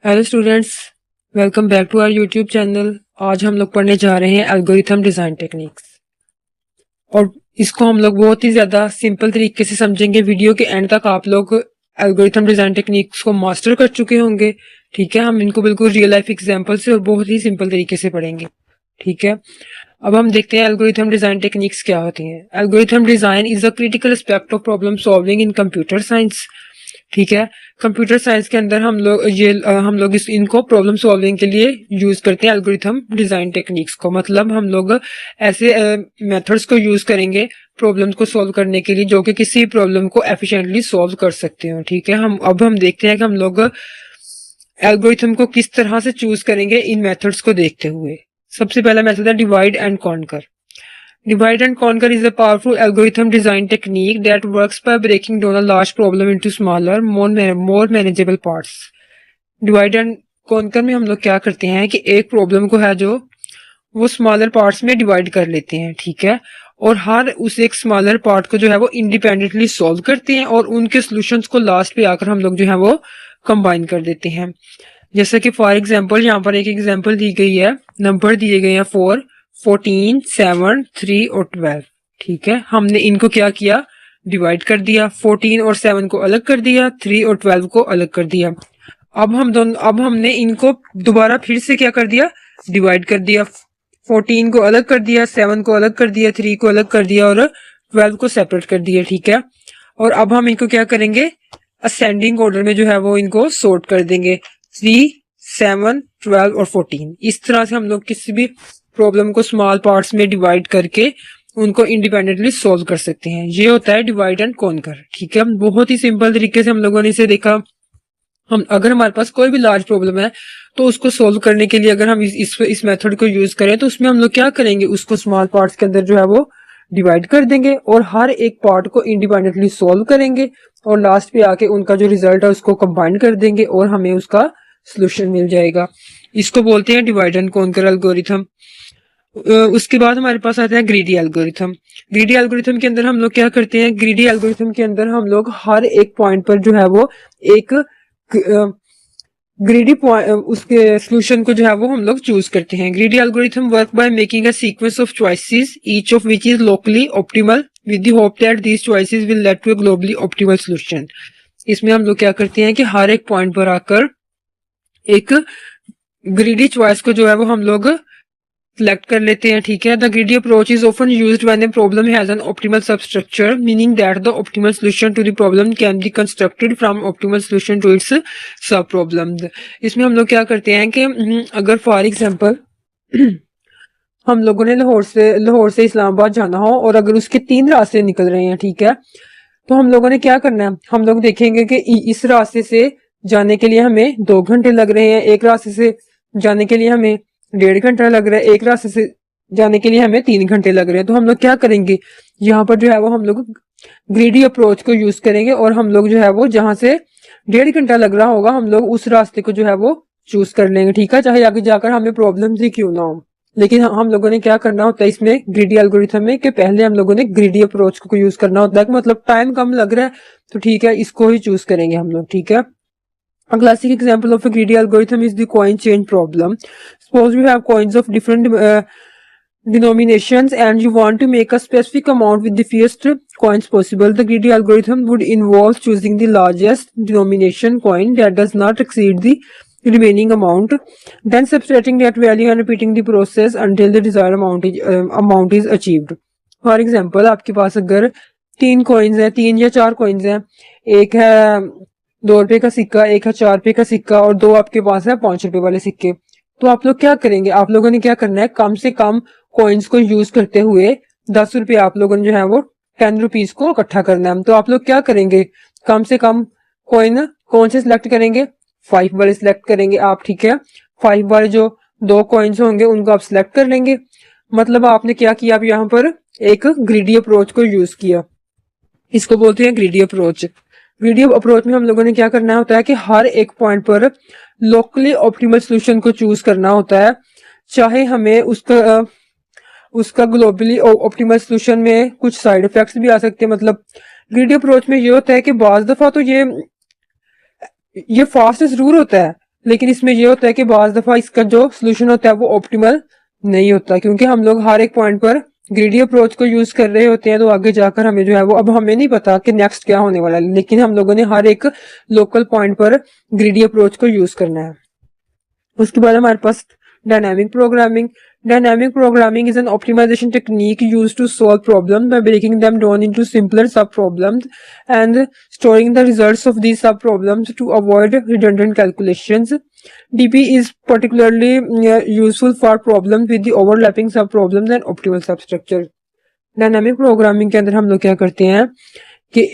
Hello students, welcome back to our YouTube channel. आज हम लोग पढ़ने जा रहे हैं एल्गोरिथम डिज़ाइन टेक्निक्स और इसको हम लोग बहुत ही ज़्यादा सिंपल तरीके से समझेंगे। वीडियो के एंड तक आप लोग एल्गोरिथम डिज़ाइन टेक्निक्स को मास्टर कर चुके होंगे। ठीक है, हम इनको बिल्कुल रियल लाइफ एग्जांपल से और बहुत ही सिंपल तरीके से पढ़ेंगे। ठीक है, अब हम देखते हैं एल्गोरिथम डिज़ाइन टेक्निक्स क्या होती हैं। Algorithm design is a critical aspect of problem solving in computer science. ठीक है, कंप्यूटर साइंस के अंदर हम लोग इनको प्रॉब्लम सॉल्विंग के लिए यूज करते हैं एल्गोरिथम डिजाइन टेक्निक्स को। मतलब हम लोग ऐसे मेथड्स को यूज करेंगे प्रॉब्लम्स को सॉल्व करने के लिए जो कि किसी प्रॉब्लम को एफिशिएंटली सॉल्व कर सकते हो। ठीक है, हम देखते हैं कि हम लोग एल्गोरिथम को किस तरह से चूज करेंगे इन मेथड्स को देखते हुए। सबसे पहला मेथड है divide and conquer. Divide and conquer is a powerful algorithm design technique that works by breaking down a large problem into smaller, more manageable parts. Divide and conquer में हम लोग क्या करते हैं कि एक प्रॉब्लम को है जो वो स्मॉलर पार्ट्स में डिवाइड कर लेते हैं। ठीक है, और हर उस एक स्मॉलर पार्ट को जो है वो इंडिपेंडेंटली सॉल्व करते हैं और उनके सॉल्यूशंस को लास्ट पे आकर हम लोग जो है वो कंबाइन कर देते हैं। जैसे कि फॉर एग्जांपल यहाँ पर एक एग्जांपल दी गई है, नंबर दिए गए हैं 4, 14, 7, 3 और 12। ठीक है, हमने इनको क्या किया, डिवाइड कर दिया। 14 और 7 को अलग कर दिया, 3 और 12 को अलग कर दिया। अब हमने इनको दोबारा फिर से क्या कर दिया, डिवाइड कर दिया। 14 को अलग कर दिया, 7 को अलग कर दिया, 3 को अलग कर दिया और 12 को सेपरेट कर दिया। ठीक है, और अब हम इनको क्या करेंगे, असेंडिंग ऑर्डर में जो है वो इनको सॉर्ट कर देंगे, 3, 7, 12 और 14। इस तरह से हम लोग किसी भी प्रॉब्लम को स्मॉल पार्ट्स में डिवाइड करके उनको इंडिपेंडेंटली सॉल्व कर सकते हैं। ये होता है डिवाइड एंड कॉन्कर। ठीक है, बहुत ही सिंपल तरीके से हम लोगों ने इसे देखा। हम अगर हमारे पास कोई भी लार्ज प्रॉब्लम है तो उसको सोल्व करने के लिए अगर हम इस मेथड को यूज करें तो उसमें हम लोग क्या करेंगे, उसको स्मॉल पार्ट्स के अंदर जो है वो डिवाइड कर देंगे और हर एक पार्ट को इंडिपेंडेंटली सोल्व करेंगे और लास्ट पे आके उनका जो रिजल्ट है उसको कंबाइन कर देंगे और हमें उसका सोल्यूशन मिल जाएगा। इसको बोलते हैं डिवाइड एंड कॉन्कर एल्गोरिथम। उसके बाद हमारे पास आता है ग्रीडी एल्गोरिथम। ग्रीडी एल्गोरिथम के अंदर हम लोग क्या करते हैं, ग्रीडी एल्गोरिथम के अंदर हम लोग हर एक पॉइंट पर जो है वो एक ग्रीडी उसके सोल्यूशन को जो है वो हम लोग चूज करते हैं। Greedy algorithm work by making a sequence of choices each of which is locally optimal with the hope that these choices will lead to a globally optimal solution. इसमें हम लोग क्या करते हैं कि हर एक पॉइंट पर आकर एक ग्रीडी चॉइस को जो है वो हम लोग सिलेक्ट कर लेते हैं। ठीक है, the greedy approach is often used when a problem has an optimal substructure meaning that the optimal solution to the problem can be constructed from optimal solution to its sub problem. इसमें हम लोग क्या करते हैं कि अगर for example हम लोगों ने लाहौर से इस्लामाबाद जाना हो और अगर उसके 3 रास्ते निकल रहे हैं, ठीक है, तो हम लोगों ने क्या करना है, हम लोग देखेंगे कि इस रास्ते से जाने के लिए हमें 2 घंटे लग रहे हैं, एक रास्ते से जाने के लिए हमें 1.5 घंटा लग रहा है, एक रास्ते से जाने के लिए हमें 3 घंटे लग रहे हैं। तो हम लोग क्या करेंगे, यहाँ पर जो है वो हम लोग ग्रीडी अप्रोच को यूज करेंगे और हम लोग जो है वो जहां से 1.5 घंटा लग रहा होगा हम लोग उस रास्ते को जो है वो चूज कर लेंगे। ठीक है, चाहे आगे जाकर हमें प्रॉब्लम ही क्यों ना हो। लेकिन हम लोगों ने क्या करना होता है इसमें ग्रीडी एल्गोरिथम में कि पहले हम लोगों ने ग्रीडी अप्रोच को यूज करना होता है कि मतलब टाइम कम लग रहा है तो ठीक है इसको ही चूज करेंगे हम लोग। ठीक है, a classic example of a greedy algorithm is the coin change problem. Suppose you have coins of different denominations and you want to make a specific amount with the fewest coins possible. The greedy algorithm would involve choosing the largest denomination coin that does not exceed the remaining amount, then subtracting that value and repeating the process until the desired amount is achieved. For example, आपके पास अगर 3 coins हैं, 3 या 4 coins हैं, एक है 2 रुपए का सिक्का, एक है 4 रुपए का सिक्का और 2 आपके पास है 5 रुपए वाले सिक्के। तो आप लोग क्या करेंगे, आप लोगों ने क्या करना है, कम से कम कॉइन्स को यूज करते हुए 10 रुपए आप लोगों ने जो है वो 10 रुपीज को इकट्ठा करना है। तो आप लोग क्या करेंगे, कम से कम कॉइन कौन से सिलेक्ट करेंगे, 5 वाले सिलेक्ट करेंगे आप। ठीक है, 5 वाले जो 2 कॉइन्स होंगे उनको आप सिलेक्ट कर लेंगे। मतलब आपने क्या किया, आप यहाँ पर एक ग्रीडी अप्रोच को यूज किया, इसको बोलते हैं ग्रीडी अप्रोच। ग्रीडी अप्रोच में हम लोगों ने क्या करना होता है कि हर एक पॉइंट पर लोकली ऑप्टिमल सॉल्यूशन को चूज करना होता है, चाहे हमें उसका ग्लोबली ऑप्टिमल सॉल्यूशन में कुछ साइड इफेक्ट्स भी आ सकते हैं। मतलब ग्रीडी अप्रोच में ये होता है कि बाज दफा तो ये फास्ट जरूर होता है लेकिन इसमें ये होता है कि बाज दफा इसका जो सोल्यूशन होता है वो ऑप्टिमल नहीं होता, क्योंकि हम लोग हर एक पॉइंट पर ग्रीडी अप्रोच को यूज कर रहे होते हैं। तो आगे जाकर हमें जो है वो, अब हमें नहीं पता कि नेक्स्ट क्या होने वाला है, लेकिन हम लोगों ने हर एक लोकल पॉइंट पर ग्रीडी अप्रोच को यूज करना है। उसके बाद हमारे पास dynamic programming. Dynamic programming is an optimization technique used to solve problems by breaking them down into simpler subproblems and storing the results of these subproblems to avoid redundant calculations. DP is particularly useful for problems with the overlapping subproblems and optimal substructure. Dynamic programming के अंदर हम लोग क्या करते हैं कि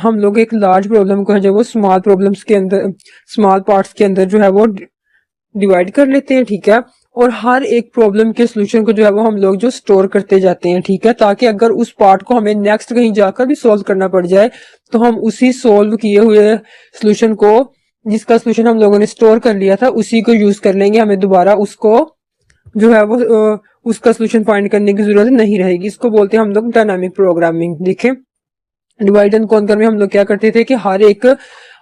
हम लोग एक लार्ज प्रॉब्लम को है जो वो स्मॉल प्रॉब्लम्स के अंदर, स्मॉल पार्ट्स के अंदर जो है वो डिवाइड कर लेते हैं, ठीक है। और हर एक प्रॉब्लम के सोल्यूशन को जो है वो हम लोग जो स्टोर करते जाते हैं, ठीक है, ताकि अगर उस पार्ट को हमें नेक्स्ट कहीं जाकर भी सॉल्व करना पड़ जाए तो हम उसी सॉल्व किए हुए सोल्यूशन को, जिसका सोल्यूशन हम लोगों ने स्टोर कर लिया था, उसी को यूज कर लेंगे। हमें दोबारा उसको जो है वो उसका सोल्यूशन फाइंड करने की जरूरत नहीं रहेगी। इसको बोलते हैं हम लोग डायनामिक प्रोग्रामिंग। देखें, डिवाइड एंड कॉन्कर में हम लोग क्या करते थे कि हर एक,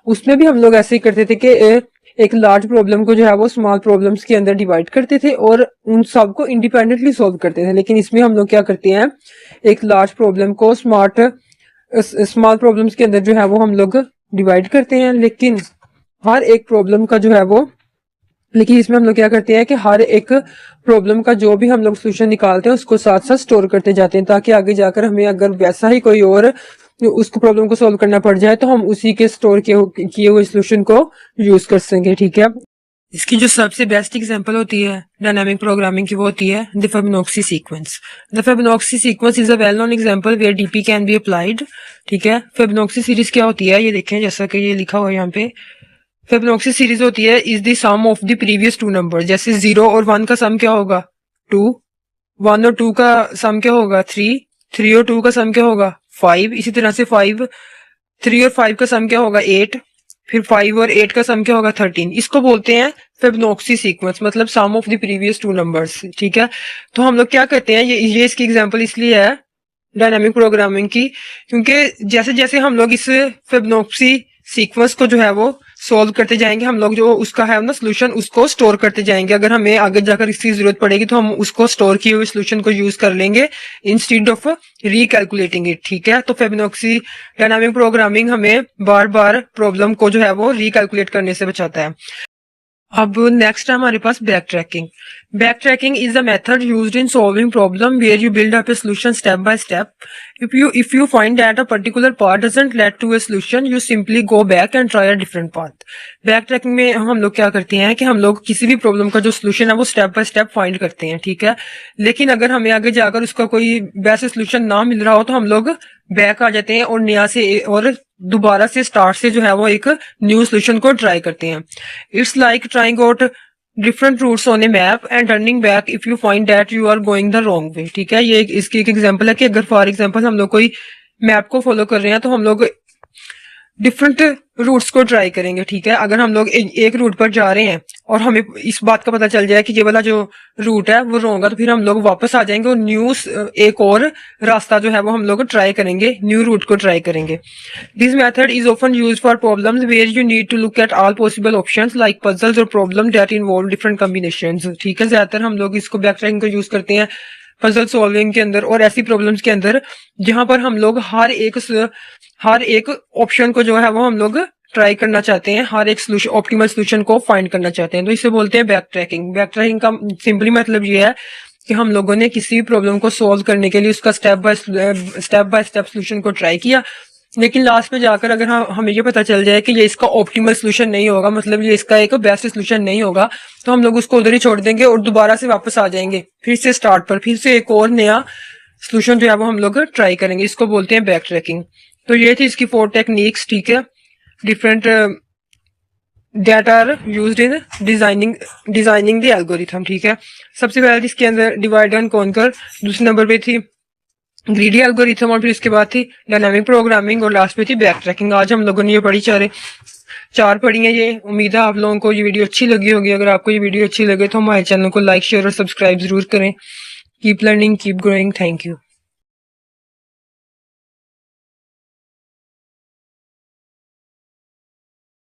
उसमें भी हम लोग ऐसे ही करते थे कि एक लार्ज प्रॉब्लम को जो है वो स्मॉल प्रॉब्लम्स के अंदर डिवाइड करते थे और उन सबको इंडिपेंडेंटली सॉल्व करते थे। लेकिन इसमें हम लोग क्या करते हैं, एक लार्ज प्रॉब्लम को स्मॉल प्रॉब्लम्स के अंदर जो है वो हम लोग डिवाइड करते हैं, लेकिन हर एक प्रॉब्लम का जो है वो, लेकिन इसमें हम लोग क्या करते हैं कि हर एक प्रॉब्लम का जो भी हम लोग सोल्यूशन निकालते हैं उसको साथ साथ स्टोर करते जाते हैं, ताकि आगे जाकर हमें अगर वैसा ही कोई और उसको प्रॉब्लम को सॉल्व करना पड़ जाए तो हम उसी के स्टोर किए हुए सोल्यूशन को यूज कर सकेंगे, ठीक है। इसकी जो सबसे बेस्ट एग्जांपल होती है डायनामिक प्रोग्रामिंग की वो होती है the Fibonacci sequence. The Fibonacci sequence is a well known example where DP can be applied, ठीक है। फिबोनाची सीरीज क्या होती है ये देखें, जैसा कि ये लिखा हुआ है यहाँ पे, फिबोनाची सीरीज होती है is the sum of the previous two number. जैसे 0 और 1 का सम क्या होगा 2, 1 और 2 का सम क्या होगा 3, 3 और 2 का सम क्या होगा 5, इसी तरह से 5, 3 और 5 का सम क्या होगा 8, फिर 5 और 8 का सम क्या होगा 13। इसको बोलते हैं फिबोनाची सीक्वेंस, मतलब sum of the previous two numbers, ठीक है। तो हम लोग क्या करते हैं, ये इसकी एग्जांपल इसलिए है डायनामिक प्रोग्रामिंग की, क्योंकि जैसे जैसे हम लोग इस फिबोनाची सीक्वेंस को जो है वो सॉल्व करते जाएंगे, हम लोग जो उसका है ना सोल्यूशन उसको स्टोर करते जाएंगे। अगर हमें आगे जाकर इसकी जरूरत पड़ेगी तो हम उसको स्टोर किए हुए सोल्यूशन को यूज कर लेंगे इंस्टेड ऑफ रिकैलकुलेटिंग इट, ठीक है। तो फिबोनाची डायनामिक प्रोग्रामिंग हमें बार बार प्रॉब्लम को जो है वो रिकैलकुलेट करने से बचाता है। अब नेक्स्ट है हमारे पास back tracking. Back tracking is a method used in solving problem where you build up a solution step by step. If you find that a particular path doesn't lead to a solution, you simply go back and try a different path. Back tracking में हम लोग क्या करते हैं कि हम लोग किसी भी प्रॉब्लम का जो सोल्यूशन है वो स्टेप बाय स्टेप फाइंड करते हैं, ठीक है। लेकिन अगर हमें आगे जाकर उसका कोई वैसे सोल्यूशन ना मिल रहा हो तो हम लोग बैक आ जाते हैं और नया से और दोबारा से स्टार्ट से जो है वो एक न्यू सोल्यूशन को ट्राई करते हैं। It's like trying out different routes on a map and turning back if you find that you are going the wrong way, ठीक है। ये इसकी एक एग्जांपल है कि अगर फॉर एग्जांपल हम लोग कोई मैप को फॉलो कर रहे हैं तो हम लोग डिफरेंट रूट्स को ट्राई करेंगे, ठीक है। अगर हम लोग एक रूट पर जा रहे हैं और हमें इस बात का पता चल जाए कि ये वाला जो रूट है वो रॉन्ग है, तो फिर हम लोग वापस आ जाएंगे और न्यू एक और रास्ता जो है वो हम लोग ट्राई करेंगे, न्यू रूट को ट्राई करेंगे। This method is often used for problems where you need to look at all possible options like puzzles और problem that involve different combinations, ठीक है। ज्यादातर हम लोग इसको बैक ट्रैकिंग को यूज करते हैं पजल सॉल्विंग के अंदर और ऐसी प्रॉब्लम्स के अंदर जहां पर हम लोग हर एक ऑप्शन को जो है वो हम लोग ट्राई करना चाहते हैं, हर एक सोल्यूशन ऑप्टिमल सोल्यूशन को फाइंड करना चाहते हैं, तो इसे बोलते हैं बैक ट्रैकिंग। बैक ट्रैकिंग का सिंपली मतलब ये है कि हम लोगों ने किसी भी प्रॉब्लम को सॉल्व करने के लिए उसका स्टेप बाय स्टेप सोल्यूशन को ट्राई किया, लेकिन लास्ट में जाकर अगर हमें ये पता चल जाए कि ये इसका ऑप्टिमल सोल्यूशन नहीं होगा, मतलब ये इसका एक बेस्ट सोल्यूशन नहीं होगा, तो हम लोग उसको उधर ही छोड़ देंगे और दोबारा से वापस आ जाएंगे फिर से स्टार्ट पर, फिर से एक और नया सोल्यूशन जो है वो हम लोग ट्राई करेंगे। इसको बोलते हैं बैक ट्रैकिंग। तो ये थी इसकी 4 टेक्निक्स, ठीक है, different that are used in designing the algorithm, ठीक है। सबसे पहले इसके अंदर डिवाइड एंड कॉन्कर, दूसरे नंबर पे थी ग्रीडी एल्गोरिथम और फिर इसके बाद थी डायनामिक प्रोग्रामिंग और लास्ट पे थी बैक ट्रैकिंग। आज हम लोगों ने ये पढ़ी चार पढ़ी है ये। उम्मीद है आप लोगों को ये वीडियो अच्छी लगी होगी। अगर आपको ये वीडियो अच्छी लगे तो हमारे चैनल को लाइक शेयर और सब्सक्राइब जरूर करें। Keep learning, keep growing. Thank you.